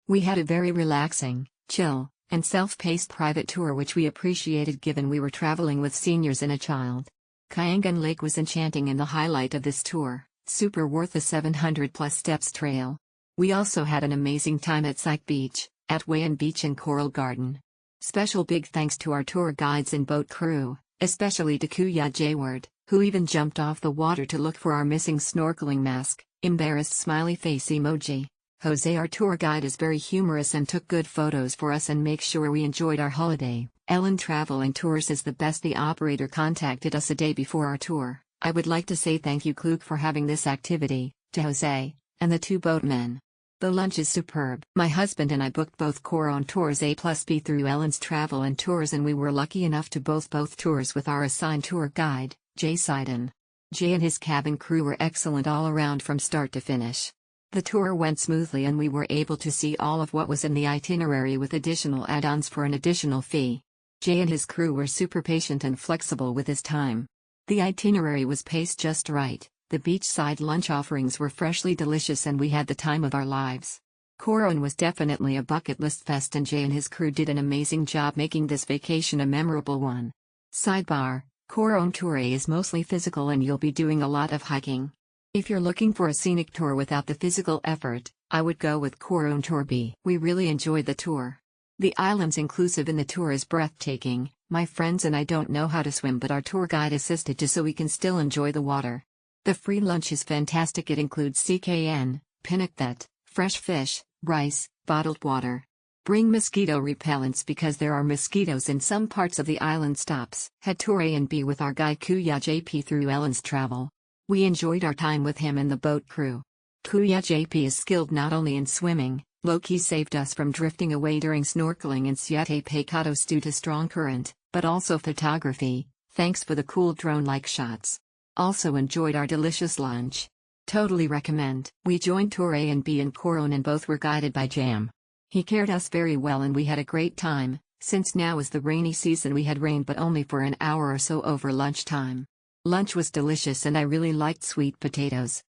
We had a very relaxing, chill, and self-paced private tour which we appreciated given we were traveling with seniors and a child. Kayangan Lake was enchanting and the highlight of this tour, super worth the 700+ steps trail. We also had an amazing time at CYC Beach, Atwayan Beach and Coral Garden. Special big thanks to our tour guides and boat crew, especially to Kuya Jayward, who even jumped off the water to look for our missing snorkeling mask, embarrassed smiley face emoji. Jose, our tour guide, is very humorous and took good photos for us and make sure we enjoyed our holiday. Ellen Travel and Tours is the best. The operator contacted us a day before our tour. I would like to say thank you Kluk for having this activity, to Jose, and the two boatmen. The lunch is superb. My husband and I booked both Coron Tours A+B through Ellen's Travel and Tours, and we were lucky enough to both tours with our assigned tour guide, Jay Sidon. Jay and his cabin crew were excellent all around from start to finish. The tour went smoothly and we were able to see all of what was in the itinerary with additional add-ons for an additional fee. Jay and his crew were super patient and flexible with his time. The itinerary was paced just right, the beachside lunch offerings were freshly delicious, and we had the time of our lives. Coron was definitely a bucket list fest, and Jay and his crew did an amazing job making this vacation a memorable one. Sidebar: Coron Tour A is mostly physical and you'll be doing a lot of hiking. If you're looking for a scenic tour without the physical effort, I would go with Coron Tour B. We really enjoyed the tour. The islands inclusive in the tour is breathtaking. My friends and I don't know how to swim, but our tour guide assisted just so we can still enjoy the water. The free lunch is fantastic. It includes CKN, pinakbet, fresh fish, rice, bottled water. Bring mosquito repellents because there are mosquitoes in some parts of the island stops. Had Tour A and B with our guide Kuya JP through Ellen's Travel. We enjoyed our time with him and the boat crew. Kuya JP is skilled not only in swimming, low-key saved us from drifting away during snorkeling in Siete Pecados due to strong current, but also photography, thanks for the cool drone-like shots. Also enjoyed our delicious lunch. Totally recommend. We joined Tour A and B in Coron and both were guided by Jam. He cared us very well and we had a great time. Since now is the rainy season, we had rain but only for an hour or so over lunchtime. Lunch was delicious and I really liked sweet potatoes.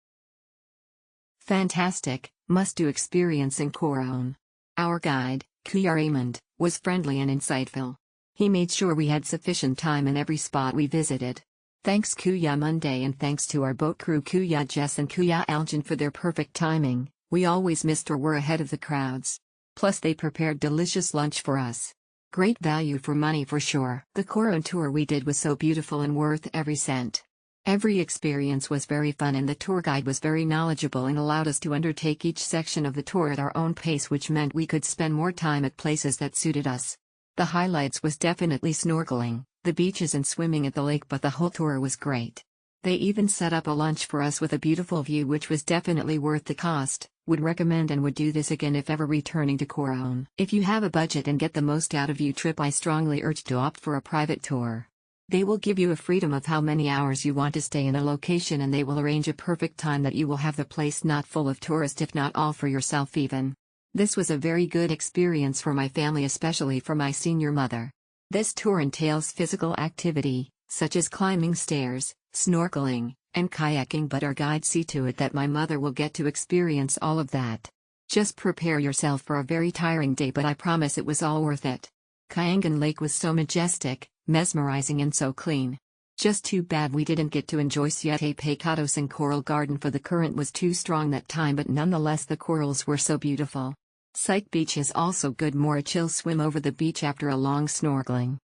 Fantastic, must-do experience in Coron. Our guide, Kuya Raymond, was friendly and insightful. He made sure we had sufficient time in every spot we visited. Thanks Kuya Monday, and thanks to our boat crew Kuya Jess and Kuya Aljan for their perfect timing. We always missed or were ahead of the crowds. Plus they prepared delicious lunch for us. Great value for money for sure. The Coron tour we did was so beautiful and worth every cent. Every experience was very fun and the tour guide was very knowledgeable and allowed us to undertake each section of the tour at our own pace, which meant we could spend more time at places that suited us. The highlights was definitely snorkeling, the beaches and swimming at the lake, but the whole tour was great. They even set up a lunch for us with a beautiful view, which was definitely worth the cost. Would recommend and would do this again if ever returning to Coron. If you have a budget and get the most out of your trip, I strongly urge to opt for a private tour. They will give you a freedom of how many hours you want to stay in a location, and they will arrange a perfect time that you will have the place not full of tourists, if not all for yourself even. This was a very good experience for my family, especially for my senior mother. This tour entails physical activity, such as climbing stairs, snorkeling, and kayaking, but our guide see to it that my mother will get to experience all of that. Just prepare yourself for a very tiring day, but I promise it was all worth it. Kayangan Lake was so majestic, mesmerizing and so clean. Just too bad we didn't get to enjoy Siete Pecados and Coral Garden, for the current was too strong that time, but nonetheless the corals were so beautiful. CYC Beach is also good, more a chill swim over the beach after a long snorkeling.